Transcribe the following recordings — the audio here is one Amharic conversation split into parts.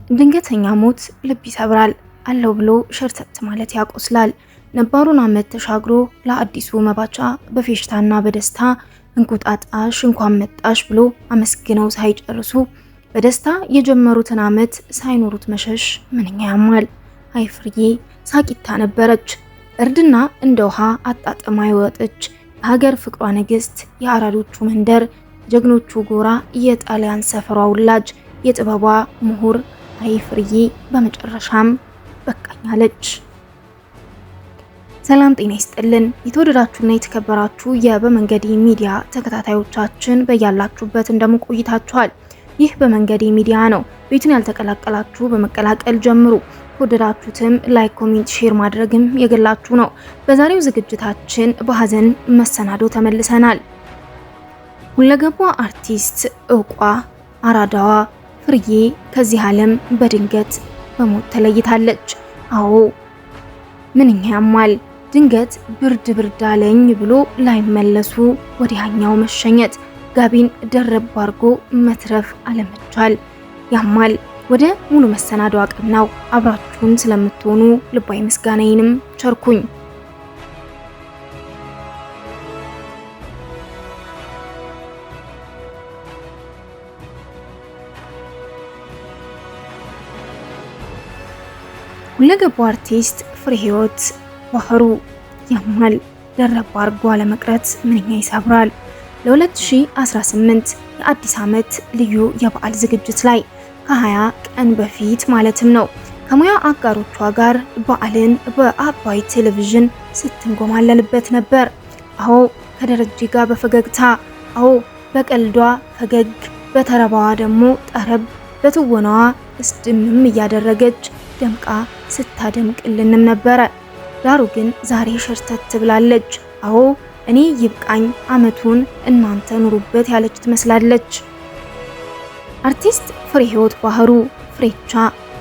ድንገተኛ ሞት ልብ ይሰብራል። አለው ብሎ ሸርተት ማለት ያቆስላል። ነባሩን ዓመት ተሻግሮ ለአዲሱ መባቻ በፌሽታና በደስታ እንቁጣጣሽ እንኳን መጣሽ ብሎ አመስግነው ሳይጨርሱ በደስታ የጀመሩትን ዓመት ሳይኖሩት መሸሽ ምንኛ ያማል። አይ ፍርዬ ሳቂታ ነበረች። እርድና እንደ ውሃ አጣጥማ የወጠች የሀገር ፍቅሯ ንግስት፣ የአራዶቹ መንደር ጀግኖቹ ጎራ፣ የጣሊያን ሰፈሯ ውላጅ፣ የጥበቧ ምሁር አይ ፍርዬ በመጨረሻም በቃኛለች። ሰላም ጤና ይስጥልን። የተወደዳችሁና የተከበራችሁ የበመንገዴ ሚዲያ ተከታታዮቻችን በያላችሁበት እንደምቆይታችኋል። ይህ በመንገዴ ሚዲያ ነው። ቤቱን ያልተቀላቀላችሁ በመቀላቀል ጀምሩ። ከወደዳችሁትም ላይክ፣ ኮሜንት፣ ሼር ማድረግም የግላችሁ ነው። በዛሬው ዝግጅታችን በሀዘን መሰናዶ ተመልሰናል። ሁለገቧ አርቲስት እውቋ አራዳዋ ፍርዬ ከዚህ ዓለም በድንገት በሞት ተለይታለች። አዎ ምንኛ ያማል። ድንገት ብርድ ብርድ አለኝ ብሎ ላይመለሱ ወዲያኛው መሸኘት፣ ጋቢን ደረብ አድርጎ መትረፍ አለመቻል ያማል። ወደ ሙሉ መሰናዶ አቀናው። አብራችሁን ስለምትሆኑ ልባዊ ምስጋናዬንም ቸርኩኝ። ሁለገቡ አርቲስት ፍሬህይወት ባህሩ ያማል። ደረብ አድርጎ አለመቅረት ምንኛ ይሰብራል። ለ2018 የአዲስ ዓመት ልዩ የበዓል ዝግጅት ላይ ከ20 ቀን በፊት ማለትም ነው ከሙያ አጋሮቿ ጋር በዓልን በአባይ ቴሌቪዥን ስትንጎማለልበት ነበር። አዎ ከደረጀ ጋር በፈገግታ፣ አዎ በቀልዷ ፈገግ፣ በተረባዋ ደግሞ ጠረብ፣ በትወናዋ እስድምም እያደረገች ደምቃ ስታደምቅልንም ነበረ። ዳሩ ግን ዛሬ ሸርተት ብላለች። አዎ እኔ ይብቃኝ ዓመቱን እናንተ ኑሩበት ያለች ትመስላለች። አርቲስት ፍሬህይወት ባህሩ ፍሬቻ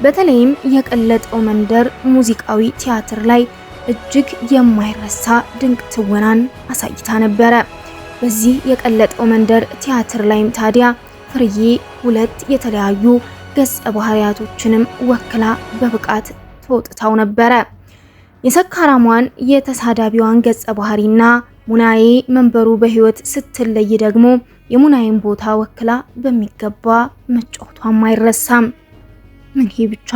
በተለይም የቀለጠው መንደር ሙዚቃዊ ቲያትር ላይ እጅግ የማይረሳ ድንቅ ትወናን አሳይታ ነበረ። በዚህ የቀለጠው መንደር ቲያትር ላይም ታዲያ ፍርዬ ሁለት የተለያዩ ገጸ ባህሪያቶችንም ወክላ በብቃት ተወጥታው ነበረ። የሰካራሟን የተሳዳቢዋን ገጸ ባህሪና ሙናዬ መንበሩ በህይወት ስትለይ ደግሞ የሙናዬን ቦታ ወክላ በሚገባ መጫወቷም አይረሳም። ምን ይሄ ብቻ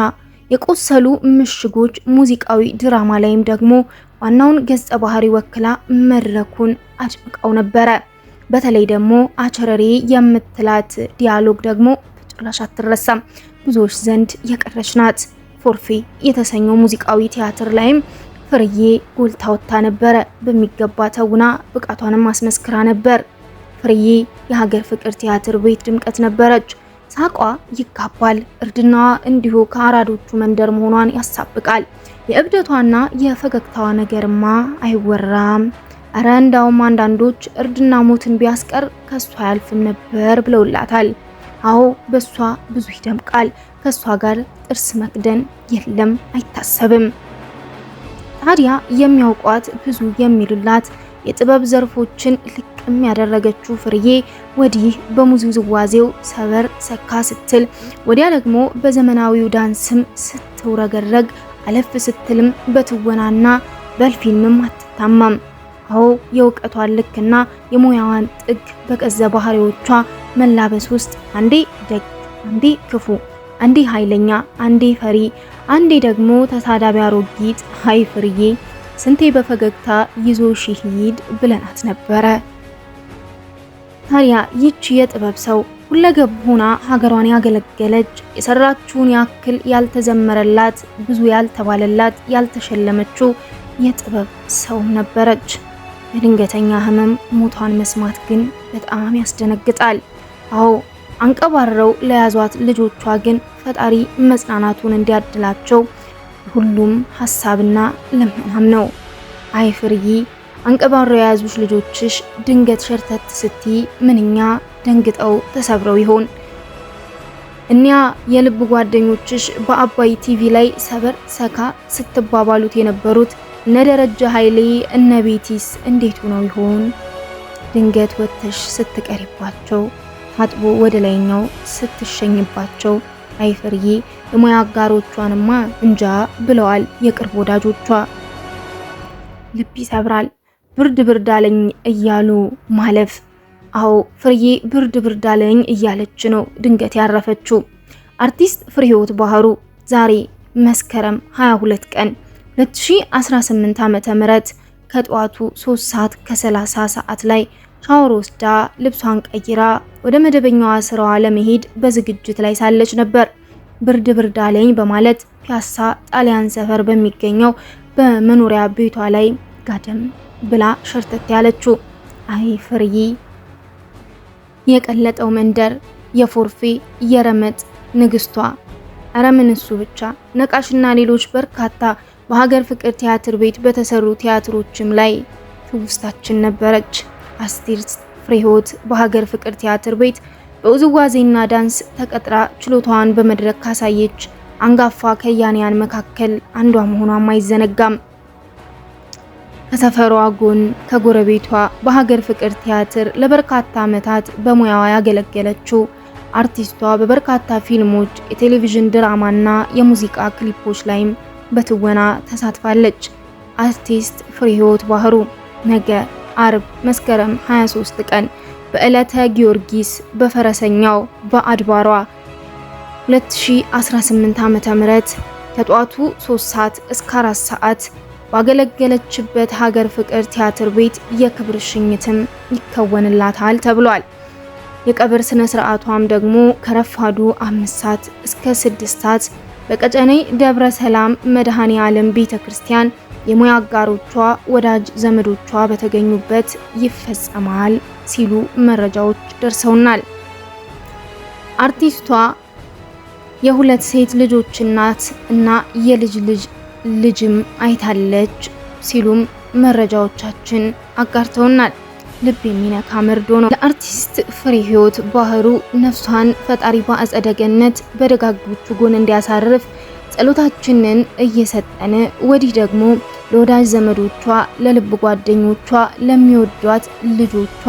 የቆሰሉ ምሽጎች ሙዚቃዊ ድራማ ላይም ደግሞ ዋናውን ገጸ ባህሪ ወክላ መድረኩን አድምቀው ነበረ። በተለይ ደግሞ አቸረሬ የምትላት ዲያሎግ ደግሞ በጭራሽ አትረሳም። ብዙዎች ዘንድ የቀረች ናት። ፎርፌ የተሰኘው ሙዚቃዊ ቲያትር ላይም ፍርዬ ጎልታ ወጥታ ነበረ። በሚገባ ተውና ብቃቷንም አስመስክራ ነበር። ፍርዬ የሀገር ፍቅር ቲያትር ቤት ድምቀት ነበረች። ሳቋ ይጋባል። እርድናዋ እንዲሁ ከአራዶቹ መንደር መሆኗን ያሳብቃል። የእብደቷና የፈገግታዋ ነገርማ አይወራም። እረ እንዳውም አንዳንዶች እርድና ሞትን ቢያስቀር ከሷ አያልፍም ነበር ብለውላታል። አዎ በሷ ብዙ ይደምቃል። ከሷ ጋር ጥርስ መክደን የለም አይታሰብም። ታዲያ የሚያውቋት ብዙ የሚሉላት የጥበብ ዘርፎችን ልቅም ያደረገችው ፍርዬ ወዲህ በሙዚቃው ሰበር ሰካ ስትል፣ ወዲያ ደግሞ በዘመናዊው ዳንስም ስትውረገረግ፣ አለፍ ስትልም በትወናና በፊልምም አትታማም። አዎ የእውቀቷን ልክና የሙያዋን ጥግ በቀዘ ባህሪዎቿ መላበስ ውስጥ አንዴ ደግ፣ አንዴ ክፉ፣ አንዴ ኃይለኛ፣ አንዴ ፈሪ፣ አንዴ ደግሞ ተሳዳቢ አሮጊት። ሃይ ፍርዬ ስንቴ በፈገግታ ይዞ ሂድ ብለናት ነበረ። ታዲያ ይቺ የጥበብ ሰው ሁለገብ ሆና ሀገሯን ያገለገለች፣ የሰራችውን ያክል ያልተዘመረላት፣ ብዙ ያልተባለላት፣ ያልተሸለመችው የጥበብ ሰው ነበረች። በድንገተኛ ህመም ሞቷን መስማት ግን በጣም ያስደነግጣል። አዎ አንቀባረው ለያዟት ልጆቿ ግን ፈጣሪ መጽናናቱን እንዲያድላቸው ሁሉም ሐሳብና ልመናም ነው። አይ ፍርዬ አንቀባረው የያዙሽ ልጆችሽ ድንገት ሸርተት ስቲ ምንኛ ደንግጠው ተሰብረው ይሆን? እኒያ የልብ ጓደኞችሽ በአባይ ቲቪ ላይ ሰበር ሰካ ስትባባሉት የነበሩት እነ ደረጀ ኃይሌ እነ ቤቲስ እንዴት ሆነው ይሆን? ድንገት ወተሽ ስትቀሪባቸው ታጥቦ ወደ ላይኛው ስትሸኝባቸው አይ ፍርዬ የሙያ አጋሮቿንማ እንጃ ብለዋል የቅርብ ወዳጆቿ። ልብ ይሰብራል። ብርድ ብርድ አለኝ እያሉ ማለፍ። አዎ ፍርዬ ብርድ ብርድ አለኝ እያለች ነው ድንገት ያረፈችው። አርቲስት ፍሬህይወት ባህሩ ዛሬ መስከረም 22 ቀን 2018 ዓመተ ምህረት ከጧቱ 3 ሰዓት ከ30 ሰዓት ላይ ሻወር ወስዳ ልብሷን ቀይራ ወደ መደበኛዋ ስራዋ ለመሄድ በዝግጅት ላይ ሳለች ነበር ብርድ ብርድ አለኝ በማለት ፒያሳ ጣሊያን ሰፈር በሚገኘው በመኖሪያ ቤቷ ላይ ጋደም ብላ ሸርተት ያለችው። አይ ፍርዬ የቀለጠው መንደር የፎርፌ የረመጥ ንግስቷ አረምን እሱ ብቻ ነቃሽና ሌሎች በርካታ በሀገር ፍቅር ቲያትር ቤት በተሰሩ ቲያትሮችም ላይ ትውስታችን ነበረች። አስቴር ፍሬህይወት በሀገር ፍቅር ቲያትር ቤት በውዝዋዜና ዳንስ ተቀጥራ ችሎታዋን በመድረክ ካሳየች አንጋፋ ከያንያን መካከል አንዷ መሆኗም አይዘነጋም። ከሰፈሯ ጎን ከጎረቤቷ በሀገር ፍቅር ቲያትር ለበርካታ ዓመታት በሙያዋ ያገለገለችው አርቲስቷ በበርካታ ፊልሞች፣ የቴሌቪዥን ድራማና የሙዚቃ ክሊፖች ላይም በትወና ተሳትፋለች። አርቲስት ፍሬህይወት ባህሩ ነገ አርብ መስከረም 23 ቀን በዕለተ ጊዮርጊስ በፈረሰኛው በአድባሯ 2018 ዓ.ም ከጧቱ 3 ሰዓት እስከ 4 ሰዓት ባገለገለችበት ሀገር ፍቅር ቲያትር ቤት የክብር ሽኝትም ይከወንላታል ተብሏል። የቀብር ስነ ስርዓቷም ደግሞ ከረፋዱ 5 ሰዓት እስከ 6 ሰዓት በቀጨኔ ደብረ ሰላም መድኃኔ ዓለም ቤተክርስቲያን የሙያ አጋሮቿ ወዳጅ ዘመዶቿ በተገኙበት ይፈጸማል ሲሉ መረጃዎች ደርሰውናል። አርቲስቷ የሁለት ሴት ልጆች እናት እና የልጅ ልጅም አይታለች ሲሉም መረጃዎቻችን አጋርተውናል። ልብ የሚነካ መርዶ ነው። ለአርቲስት ፍሬህይወት ባህሩ ነፍሷን ፈጣሪ በአጸደ ገነት በደጋጎቹ ጎን እንዲያሳርፍ ጸሎታችንን እየሰጠን ወዲህ ደግሞ ለወዳጅ ዘመዶቿ፣ ለልብ ጓደኞቿ፣ ለሚወዷት ልጆቿ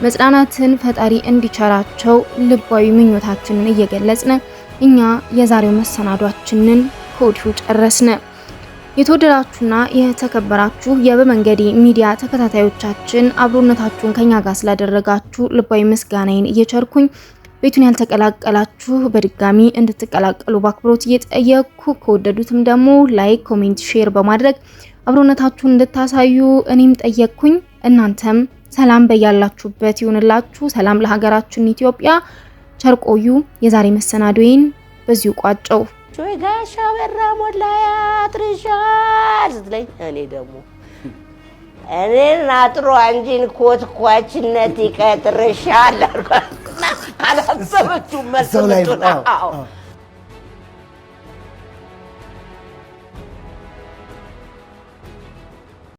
መጽናናትን ፈጣሪ እንዲቸራቸው ልባዊ ምኞታችንን እየገለጽን እኛ የዛሬው መሰናዷችንን ከወዲሁ ጨረስን። የተወደዳችሁና የተከበራችሁ የበመንገዴ ሚዲያ ተከታታዮቻችን አብሮነታችሁን ከኛ ጋር ስላደረጋችሁ ልባዊ ምስጋናዬን እየቸርኩኝ ቤቱን ያልተቀላቀላችሁ በድጋሚ እንድትቀላቀሉ በአክብሮት እየጠየቅኩ ከወደዱትም ደግሞ ላይክ፣ ኮሜንት፣ ሼር በማድረግ አብሮነታችሁን እንድታሳዩ እኔም ጠየቅኩኝ። እናንተም ሰላም በያላችሁበት ይሁንላችሁ። ሰላም ለሀገራችን ኢትዮጵያ። ቸርቆዩ የዛሬ መሰናዶዬን በዚሁ ቋጨው። ጆይ ጋሻ በራ ሞላ ያጥርሻል ስትለኝ እኔ ደግሞ እኔን አጥሮ አንጂን ኮትኳችነት ይቀጥርሻል አልኳት። አላሰበችውም መልስ።